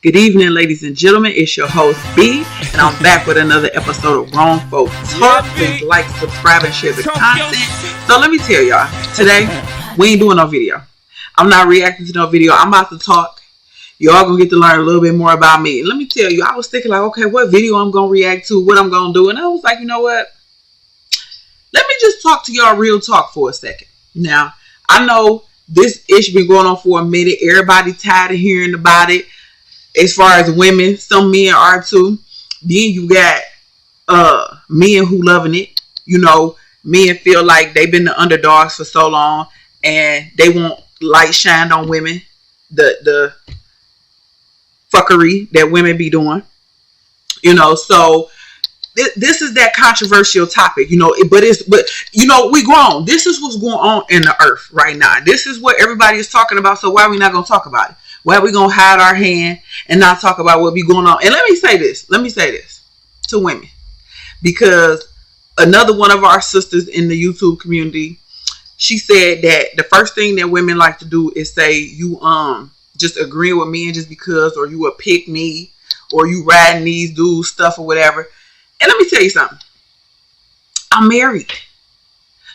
Good evening, ladies and gentlemen. It's your host, B, and I'm back with another episode of Grown Folk Talk. Please like, subscribe, and share the content. So let me tell y'all, today, we ain't doing no video. I'm not reacting to no video. I'm about to talk. Y'all gonna get to learn a little bit more about me. And let me tell you, I was thinking like, okay, what video I'm gonna react to, what I'm gonna do. And I was like, you know what? Let me just talk to y'all real talk for a second. Now, I know this issue been going on for a minute. Everybody tired of hearing about it. As far as women, some men are too. Then you got men who loving it. You know, men feel like they've been the underdogs for so long and they want light shined on women. The fuckery that women be doing. You know, so this is that controversial topic, you know, but you know, we grown. This is what's going on in the earth right now. This is what everybody is talking about. So why are we not going to talk about it? Why are we going to hide our hand and not talk about what be going on? And let me say this to women, because another one of our sisters in the YouTube community, she said that the first thing that women like to do is say you just agreeing with men just because, or you would pick me, or you riding these dudes stuff or whatever. And let me tell you something. I'm married.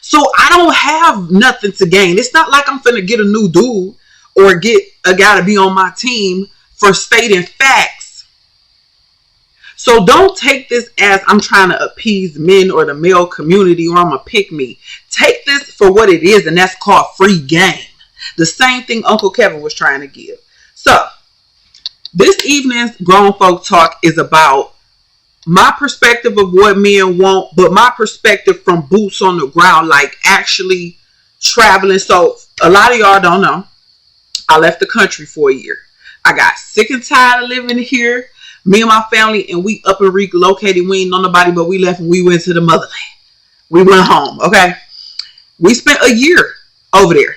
So I don't have nothing to gain. It's not like I'm finna get a new dude or get a guy to be on my team for stating facts. So don't take this as I'm trying to appease men or the male community, or I'm a pick me. Take this for what it is, and that's called free game. The same thing Uncle Kevin was trying to give. So this evening's Grown Folk Talk is about my perspective of what men want, but my perspective from boots on the ground, like actually traveling. So a lot of y'all don't know, I left the country for a year. I got sick and tired of living here. Me and my family, and we up and relocated. We ain't know nobody, but we left and we went to the motherland. We went home, okay? We spent a year over there.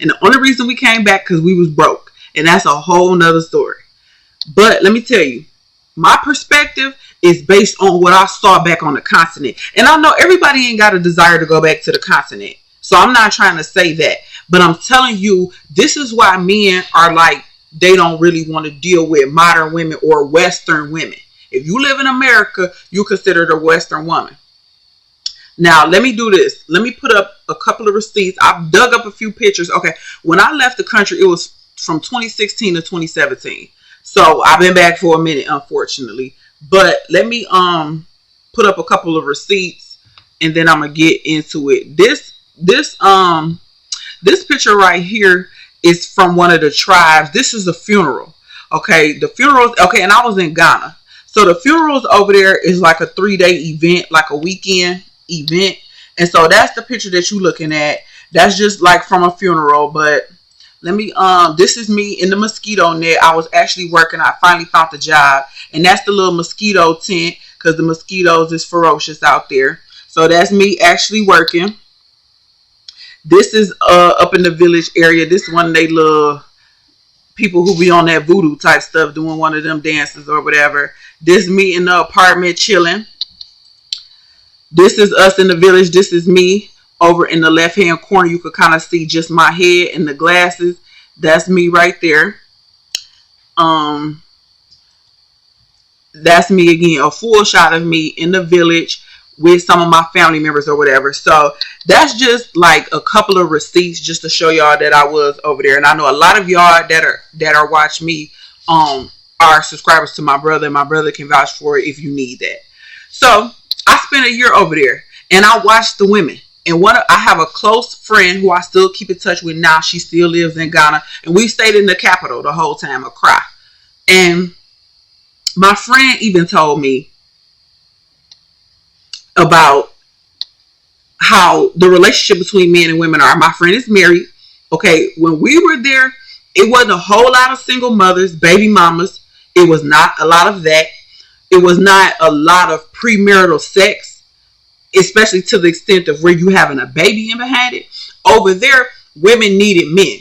And the only reason we came back because we was broke. And that's a whole nother story. But let me tell you, my perspective is based on what I saw back on the continent. And I know everybody ain't got a desire to go back to the continent. So I'm not trying to say that. But I'm telling you, this is why men are like, they don't really want to deal with modern women or Western women. If you live in America, you consider a Western woman. Now, let me do this. Let me put up a couple of receipts. I've dug up a few pictures. Okay, when I left the country, it was from 2016 to 2017. So I've been back for a minute, unfortunately. But let me put up a couple of receipts, and then I'm gonna get into it. This picture right here is from one of the tribes. This is a funeral. Okay, the funerals. Okay, and I was in Ghana. So the funerals over there is like a 3-day event, like a weekend event. And so that's the picture that you're looking at. That's just like from a funeral. But let me, this is me in the mosquito net. I was actually working. I finally found the job. And that's the little mosquito tent, because the mosquitoes is ferocious out there. So that's me actually working. This is up in the village area. This one of they little people who be on that voodoo type stuff, doing one of them dances or whatever. This me in the apartment chilling. This is us in the village. This is me over in the left hand corner. You could kind of see just my head and the glasses. That's me right there. That's me again. A full shot of me in the village with some of my family members or whatever. So that's just like a couple of receipts just to show y'all that I was over there. And I know a lot of y'all that are watching me are subscribers to my brother, and my brother can vouch for it if you need that. So I spent a year over there, and I watched the women. And I have a close friend who I still keep in touch with now. She still lives in Ghana, and we stayed in the capital the whole time, Accra. And my friend even told me about how the relationship between men and women are. My friend is married. Okay, when we were there, it wasn't a whole lot of single mothers, baby mamas. It was not a lot of that. It was not a lot of premarital sex, especially to the extent of where you having a baby in behind it. Over there, women needed men.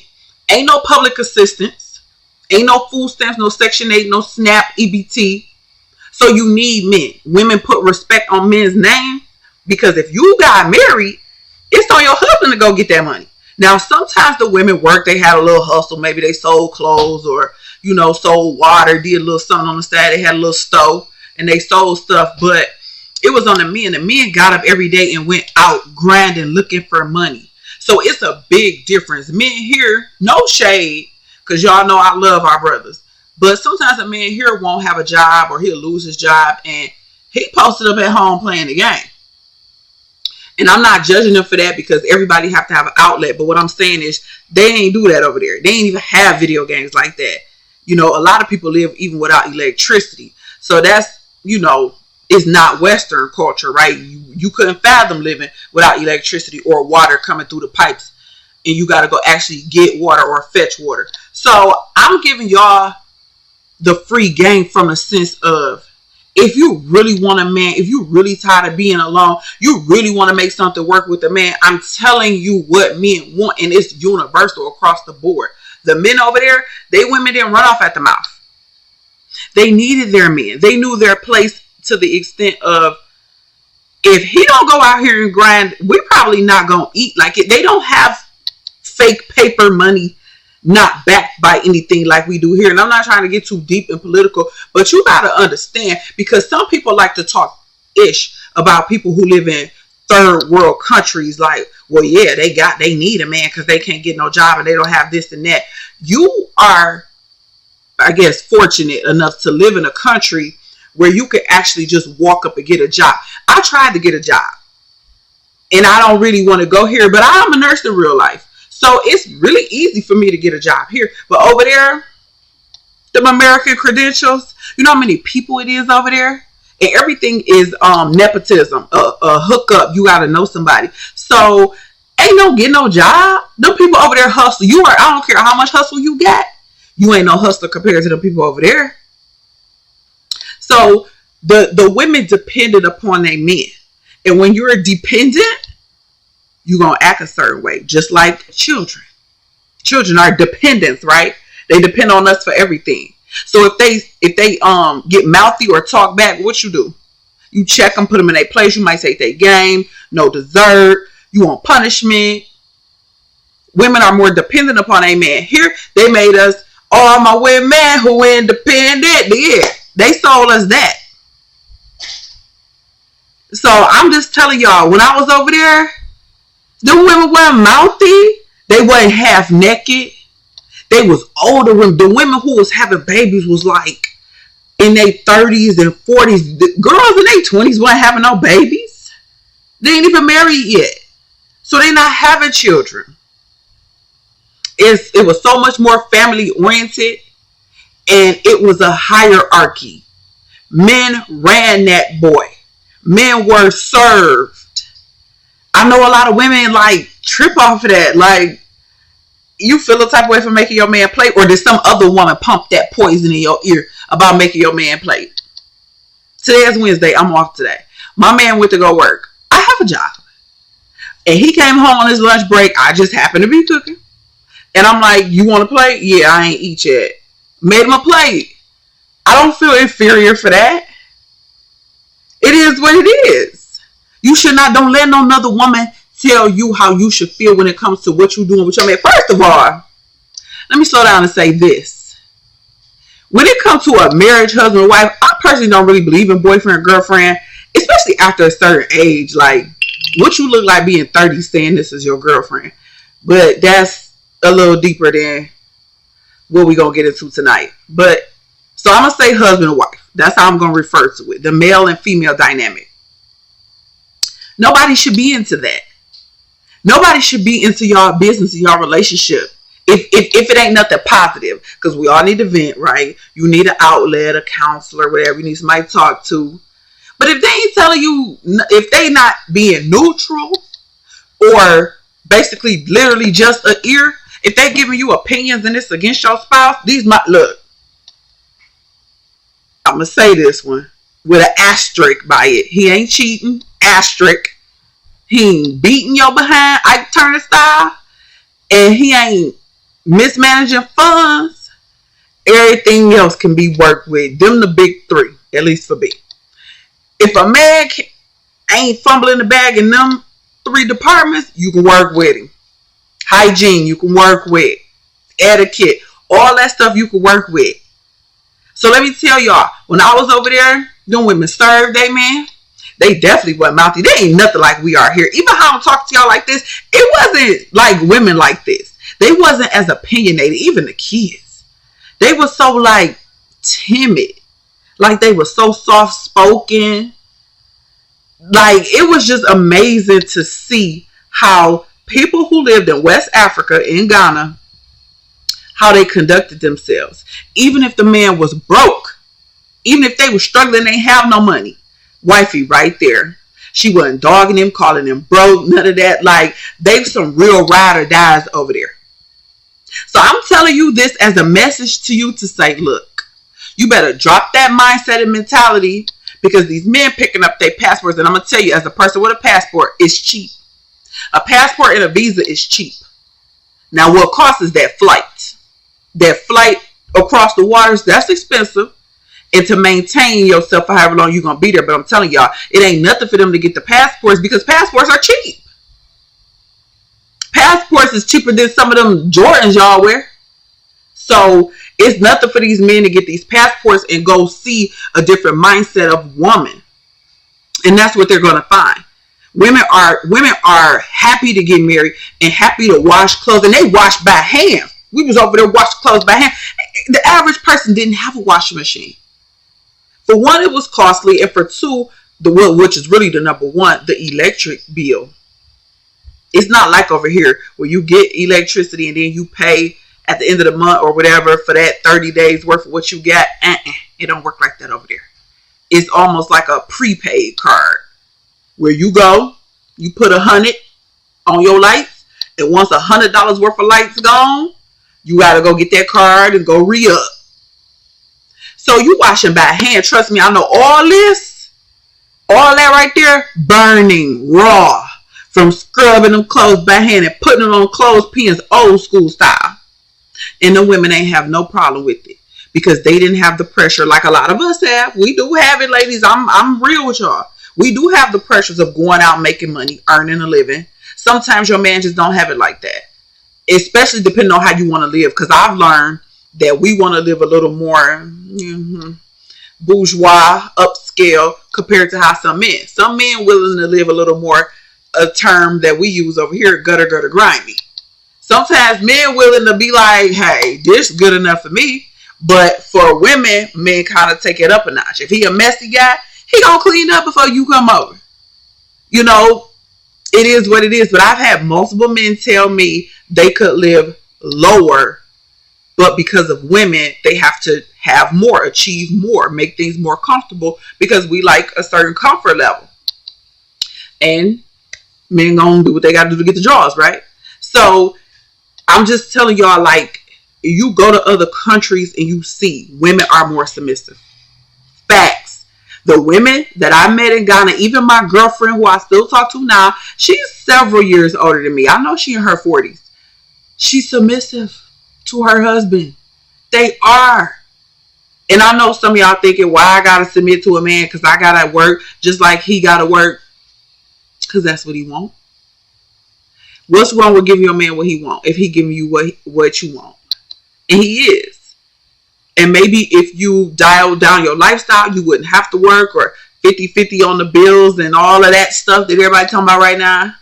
Ain't no public assistance. Ain't no food stamps, no Section 8, no SNAP, EBT. So you need men. Women put respect on men's name, because if you got married, it's on your husband to go get that money. Now, sometimes the women work. They had a little hustle. Maybe they sold clothes, or, sold water, did a little something on the side. They had a little stove and they sold stuff, but it was on the men. The men got up every day and went out grinding, looking for money. So it's a big difference. Men here, no shade, because y'all know I love our brothers. But sometimes a man here won't have a job or he'll lose his job and he posted up at home playing the game. And I'm not judging them for that because everybody have to have an outlet. But what I'm saying is they ain't do that over there. They ain't even have video games like that. A lot of people live even without electricity. So that's, it's not Western culture, right? You couldn't fathom living without electricity or water coming through the pipes. And you got to go actually get water or fetch water. So I'm giving y'all the free game from the sense of, if you really want a man, if you really tired of being alone, you really want to make something work with a man, I'm telling you what men want, and it's universal across the board. The men over there, women didn't run off at the mouth. They needed their men. They knew their place to the extent of, if he don't go out here and grind, we're probably not going to eat like it. They don't have fake paper money not backed by anything like we do here. And I'm not trying to get too deep and political, but you got to understand, because some people like to talk ish about people who live in third world countries. Like, well, yeah, they need a man because they can't get no job and they don't have this and that. You are, I guess, fortunate enough to live in a country where you could actually just walk up and get a job. I tried to get a job and I don't really want to go here, but I'm a nurse in real life. So it's really easy for me to get a job here. But over there, the American credentials, you know how many people it is over there? And everything is nepotism, a hookup. You got to know somebody. So ain't no get no job. Them people over there hustle. I don't care how much hustle you got. You ain't no hustler compared to the people over there. So the women depended upon their men. And when you're dependent, you're going to act a certain way, just like children. Children are dependents, right? They depend on us for everything. So if they get mouthy or talk back, what you do? You check them, put them in their place. You might say they game, no dessert. You want punishment. Women are more dependent upon a man. Here, they made us, all my women who independent. Yeah, they sold us that. So I'm just telling y'all, when I was over there, the women weren't mouthy. They wasn't half naked. They was older women. The women who was having babies was like in their 30s and 40s. The girls in their 20s weren't having no babies. They ain't even married yet. So they not having children. It was so much more family oriented. And it was a hierarchy. Men ran that boy. Men were served. I know a lot of women like trip off of that. Like, you feel the type of way for making your man play, or did some other woman pump that poison in your ear about making your man play? Today is Wednesday. I'm off today. My man went to go work. I have a job. And he came home on his lunch break. I just happened to be cooking. And I'm like, you want to play? Yeah, I ain't eat yet. Made him a plate. I don't feel inferior for that. It is what it is. You should not, don't let no another woman tell you how you should feel when it comes to what you're doing with your man. First of all, let me slow down and say this. When it comes to a marriage, husband or wife, I personally don't really believe in boyfriend or girlfriend, especially after a certain age. Like, what you look like being 30 saying this is your girlfriend. But that's a little deeper than what we're going to get into tonight. But, so I'm going to say husband and wife. That's how I'm going to refer to it. The male and female dynamic. Nobody should be into that. Nobody should be into y'all business, y'all relationship. If it ain't nothing positive, because we all need to vent, right? You need an outlet, a counselor, whatever. You need somebody to talk to. But if they ain't telling you, if they not being neutral or basically literally just an ear, if they giving you opinions and it's against your spouse, look. I'm going to say this one with an asterisk by it. He ain't cheating. Asterisk. He ain't beating your behind, Ike Turner style. And he ain't mismanaging funds. Everything else can be worked with. Them the big three, at least for me. If a man ain't fumbling the bag in them three departments, you can work with him. Hygiene, you can work with. Etiquette, All that stuff you could work with. So let me tell y'all, when I was over there, them women served they man. They definitely wasn't mouthy. They ain't nothing like we are here. Even how I'm talking to y'all like this, it wasn't like women like this. They wasn't as opinionated. Even the kids, they were so like timid, like they were so soft spoken. Like it was just amazing to see how people who lived in West Africa, in Ghana, how they conducted themselves. Even if the man was broke, even if they were struggling, they have no money. Wifey right there. She wasn't dogging him, calling him broke, none of that. Like, they were some real ride or dies over there. So I'm telling you this as a message to you to say, look, you better drop that mindset and mentality, because these men picking up their passports, and I'm going to tell you, as a person with a passport, it's cheap. A passport and a visa is cheap. Now, what costs is that flight. That flight across the waters, that's expensive. And to maintain yourself for however long you're going to be there. But I'm telling y'all, it ain't nothing for them to get the passports, because passports are cheap. Passports is cheaper than some of them Jordans y'all wear. So it's nothing for these men to get these passports and go see a different mindset of woman. And that's what they're going to find. Women are happy to get married and happy to wash clothes. And they wash by hand. We was over there washing clothes by hand. The average person didn't have a washing machine. For one, it was costly, and for two, which is really the number one, the electric bill. It's not like over here where you get electricity and then you pay at the end of the month or whatever for that 30 days worth of what you got. It don't work like that over there. It's almost like a prepaid card where you go, you put $100 on your lights, and once $100 worth of lights gone, you got to go get that card and go re-up. So you washing by hand. Trust me, I know all this. All that right there, burning raw. From scrubbing them clothes by hand and putting it on clothespins, old school style. And the women ain't have no problem with it. Because they didn't have the pressure like a lot of us have. We do have it, ladies. I'm real with y'all. We do have the pressures of going out making money, earning a living. Sometimes your man just don't have it like that. Especially depending on how you want to live. Because I've learned that we want to live a little more bourgeois, upscale, compared to how some men willing to live a little more, a term that we use over here, gutter grimy. Sometimes men willing to be like, hey, this is good enough for me. But for women, men kind of take it up a notch. If he a messy guy, he gonna clean up before you come over. You know, it is what it is. But I've had multiple men tell me they could live lower, but because of women, they have to have more, achieve more, make things more comfortable, because we like a certain comfort level. And men gonna do what they gotta do to get the jobs, right? So I'm just telling y'all, like, you go to other countries and you see women are more submissive. Facts. The women that I met in Ghana, even my girlfriend who I still talk to now, she's several years older than me. I know she in her 40s. She's submissive to her husband. They are. And I know some of y'all thinking, why I gotta submit to a man? Because I gotta work just like he gotta work. Because that's what he want. What's wrong with giving your man what he want if he giving you what you want? And he is. And maybe if you dial down your lifestyle, you wouldn't have to work, or 50-50 on the bills and all of that stuff that everybody talking about right now.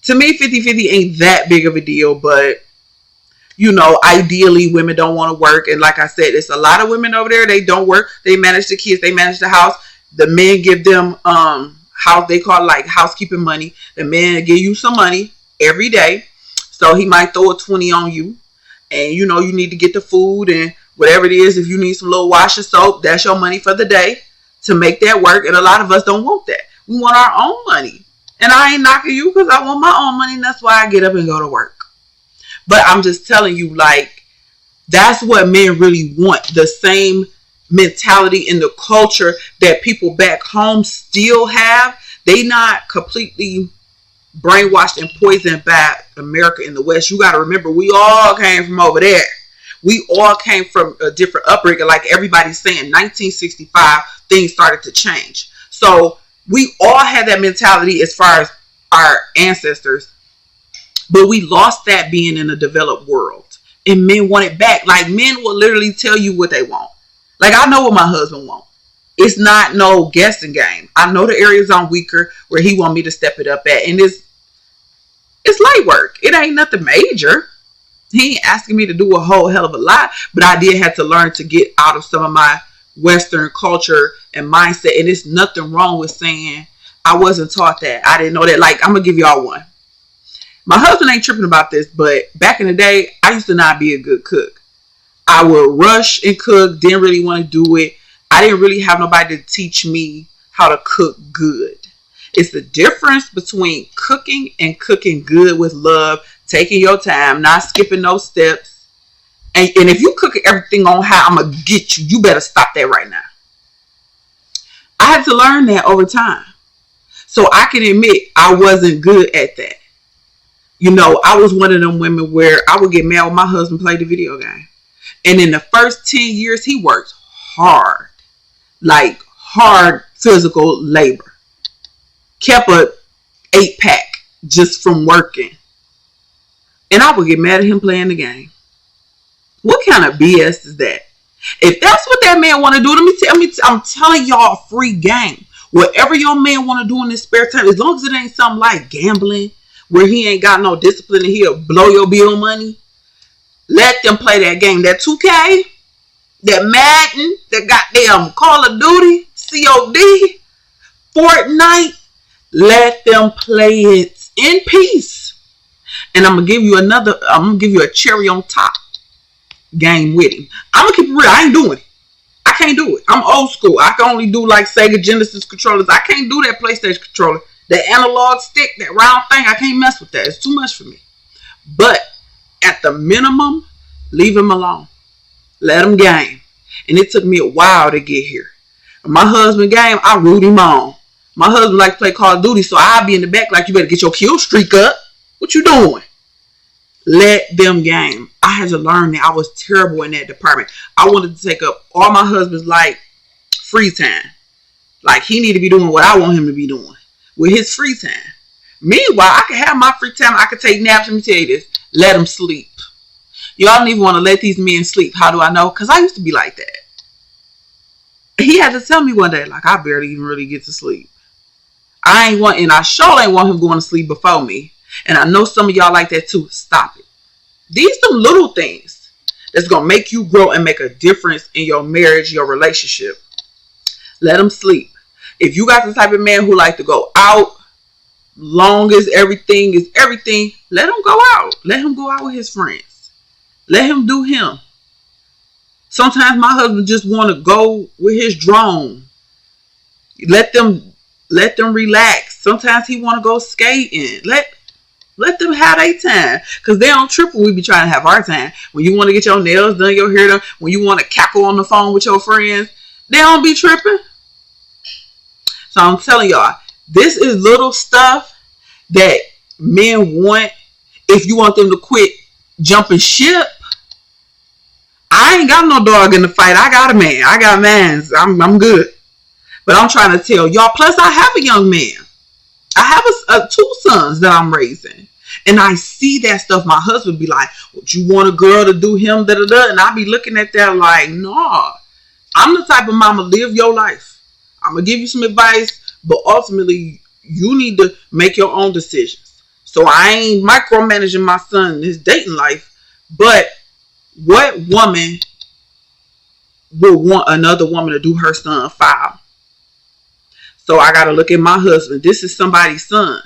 To me, 50-50 ain't that big of a deal, but you know, ideally women don't want to work. And like I said, it's a lot of women over there, they don't work. They manage the kids, they manage the house. The men give them house, they call it like housekeeping money. The man give you some money every day. So he might throw a 20 on you. And you know, you need to get the food and whatever it is. If you need some little wash of soap, that's your money for the day to make that work. And a lot of us don't want that. We want our own money. And I ain't knocking you, because I want my own money. And that's why I get up and go to work. But I'm just telling you, like, that's what men really want. The same mentality in the culture that people back home still have. They not completely brainwashed and poisoned by America in the West. You got to remember, we all came from over there. We all came from a different upbringing. Like everybody's saying, 1965, things started to change. So we all had that mentality as far as our ancestors. But we lost that being in a developed world. and men want it back. Like, men will literally tell you what they want. Like, I know what my husband wants. It's not no guessing game. I know the areas I'm weaker where he want me to step it up at. And it's light work. It ain't nothing major. He ain't asking me to do a whole hell of a lot. But I did have to learn to get out of some of my Western culture and mindset. And it's nothing wrong with saying I wasn't taught that. I didn't know that. Like, I'm going to give y'all one. My husband ain't tripping about this, but back in the day, I used to not be a good cook. I would rush and cook, didn't really want to do it. I didn't really have nobody to teach me how to cook good. It's the difference between cooking and cooking good with love, taking your time, not skipping no steps. And if you cook everything on high, I'm going to get you. You better stop that right now. I had to learn that over time. So I can admit I wasn't good at that. You know, I was one of them women where I would get mad when my husband played the video game. And in the first 10 years, he worked hard. Like, hard physical labor. Kept a 8-pack just from working. And I would get mad at him playing the game. What kind of BS is that? If that's what that man want to do, I'm telling y'all, free game. Whatever your man want to do in his spare time, as long as it ain't something like gambling, where he ain't got no discipline and he'll blow your bill money, let them play that game. That 2K, that Madden, that goddamn Call of Duty, COD, Fortnite, let them play it in peace. And I'm gonna give you a cherry on top game with him. I'm gonna keep it real. I ain't doing it. I can't do it. I'm old school. I can only do like Sega Genesis controllers. I can't do that PlayStation controller. The analog stick, that round thing, I can't mess with that. It's too much for me. But at the minimum, leave him alone. Let him game. And it took me a while to get here. My husband game, I root him on. My husband like to play Call of Duty, so I'll be in the back like, you better get your kill streak up. What you doing? Let them game. I had to learn that. I was terrible in that department. I wanted to take up all my husband's like free time. Like, he need to be doing what I want him to be doing with his free time. Meanwhile, I can have my free time. I can take naps. Let me tell you this. Let him sleep. Y'all don't even want to let these men sleep. How do I know? Because I used to be like that. He had to tell me one day, like, I barely even really get to sleep. And I sure ain't want him going to sleep before me. And I know some of y'all like that too. Stop it. These are some little things that's going to make you grow and make a difference in your marriage, your relationship. Let him sleep. If you got the type of man who like to go out, long as everything is everything, let him go out. Let him go out with his friends. Let him do him. Sometimes my husband just want to go with his drone. Let them relax. Sometimes he want to go skating. Let them have their time. Because they don't trip when we be trying to have our time. When you want to get your nails done, your hair done, when you want to cackle on the phone with your friends, they don't be tripping. So I'm telling y'all, this is little stuff that men want. If you want them to quit jumping ship, I ain't got no dog in the fight. I got a man. I got mans. I'm good. But I'm trying to tell y'all. Plus, I have a young man. I have 2 sons that I'm raising. And I see that stuff. My husband be like, "Would you want a girl to do him, da da da?" And I be looking at that like, "Nah. I'm the type of mama, live your life. I'm going to give you some advice. But ultimately, you need to make your own decisions." So I ain't micromanaging my son in his dating life. But what woman would want another woman to do her son foul? So I got to look at my husband. This is somebody's son.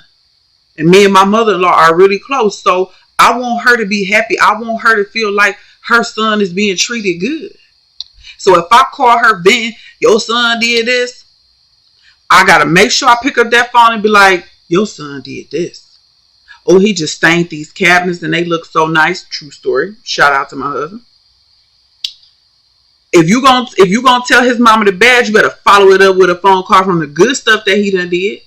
And me and my mother-in-law are really close. So I want her to be happy. I want her to feel like her son is being treated good. So if I call her, Ben, your son did this, I got to make sure I pick up that phone and be like, your son did this. Oh, he just stained these cabinets and they look so nice. True story. Shout out to my husband. If you gonna tell his mama the bad, you better follow it up with a phone call from the good stuff that he done did.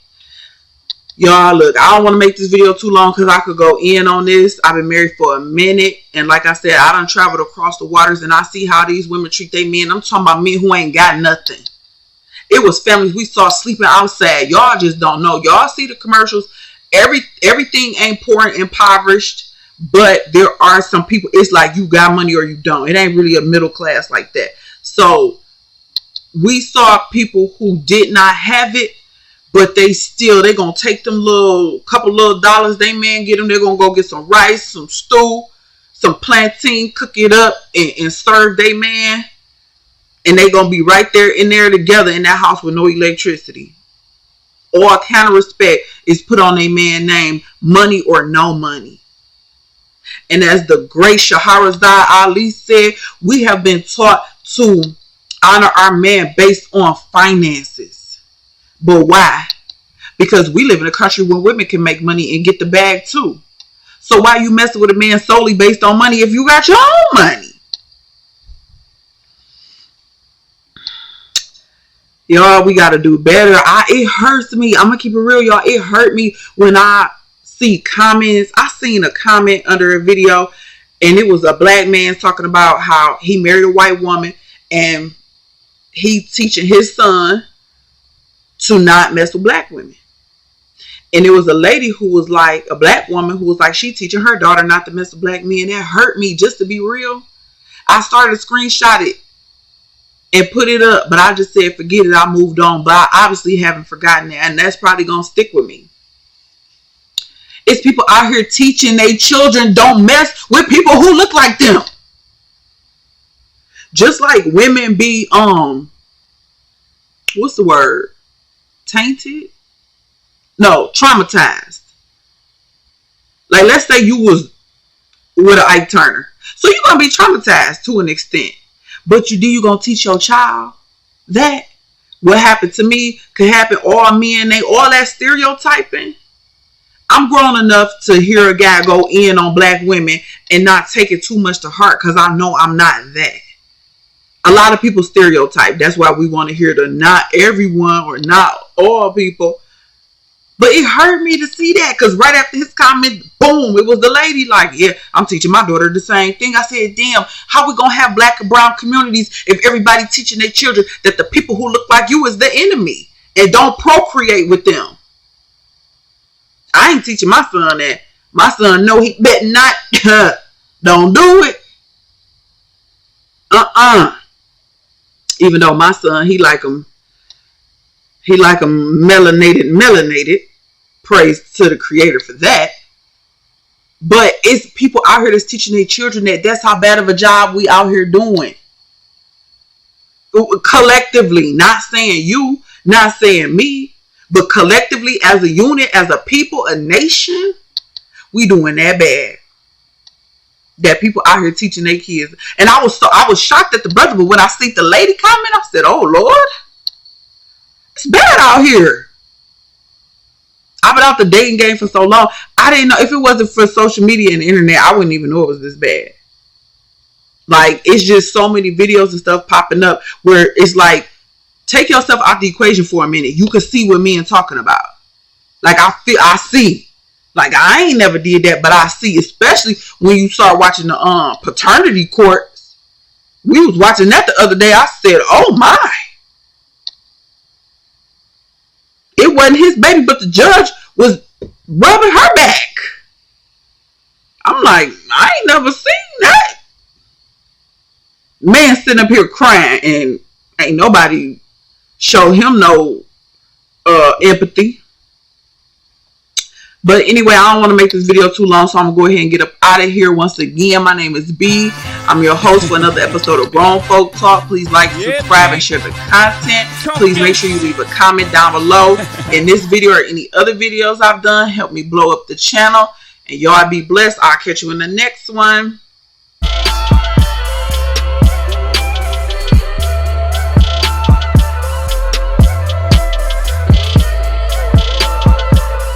Y'all, look, I don't want to make this video too long because I could go in on this. I've been married for a minute. And like I said, I done traveled across the waters and I see how these women treat their men. I'm talking about men who ain't got nothing. It was families we saw sleeping outside. Y'all just don't know. Y'all see the commercials. Everything ain't poor and impoverished. But there are some people, it's like you got money or you don't. It ain't really a middle class like that. So we saw people who did not have it, but they gonna take them couple little dollars they man get them. They're gonna go get some rice, some stew, some plantain, cook it up and serve they man. And they gonna be right there in there together in that house with no electricity. All kind of respect is put on a man name, money or no money. And as the great Shahrazad Ali said, we have been taught to honor our man based on finances. But why? Because we live in a country where women can make money and get the bag too. So why you messing with a man solely based on money if you got your own money? Y'all, we got to do better. It hurts me. I'm going to keep it real, y'all. It hurt me when I see comments. I seen a comment under a video, and it was a black man talking about how he married a white woman, and he teaching his son to not mess with black women. And it was a lady who was like, a black woman who was like, she teaching her daughter not to mess with black men. That hurt me, just to be real. I started to screenshot it and put it up, but I just said, forget it. I moved on, but I obviously haven't forgotten it, and that's probably going to stick with me. It's people out here teaching their children don't mess with people who look like them. Just like women be, what's the word? Tainted? No, traumatized. Like, let's say you was with an Ike Turner. So you're going to be traumatized to an extent. But you going to teach your child that what happened to me could happen all men, all that stereotyping. I'm grown enough to hear a guy go in on black women and not take it too much to heart, because I know I'm not that. A lot of people stereotype. That's why we want to hear the not everyone or not all people. But it hurt me to see that, because right after his comment, boom, it was the lady like, yeah, I'm teaching my daughter the same thing. I said, damn, how we going to have black and brown communities if everybody teaching their children that the people who look like you is the enemy and don't procreate with them? I ain't teaching my son that. My son know he better not. Don't do it. Even though my son, he like them melanated. Praise to the creator for that. But it's people out here that's teaching their children that's how bad of a job we out here doing. Collectively, not saying you, not saying me, but collectively as a unit, as a people, a nation, we doing that bad. That people out here teaching their kids. And I was shocked at the brother, but when I see the lady comment, I said, oh Lord, it's bad out here. I've been out the dating game for so long. I didn't know, if it wasn't for social media and the internet, I wouldn't even know it was this bad. Like, it's just so many videos and stuff popping up where it's like, take yourself out the equation for a minute. You can see what men talking about. Like, I see. Like, I ain't never did that, but I see. Especially when you start watching the paternity courts. We was watching that the other day. I said, oh my. It wasn't his baby, but the judge was rubbing her back. I'm like, I ain't never seen that. Man sitting up here crying and ain't nobody show him no empathy. But anyway, I don't want to make this video too long, so I'm going to go ahead and get up out of here. Once again, my name is B. I'm your host for another episode of Grown Folk Talk. Please like, subscribe, and share the content. Please make sure you leave a comment down below. In this video or any other videos I've done, help me blow up the channel. And y'all be blessed. I'll catch you in the next one.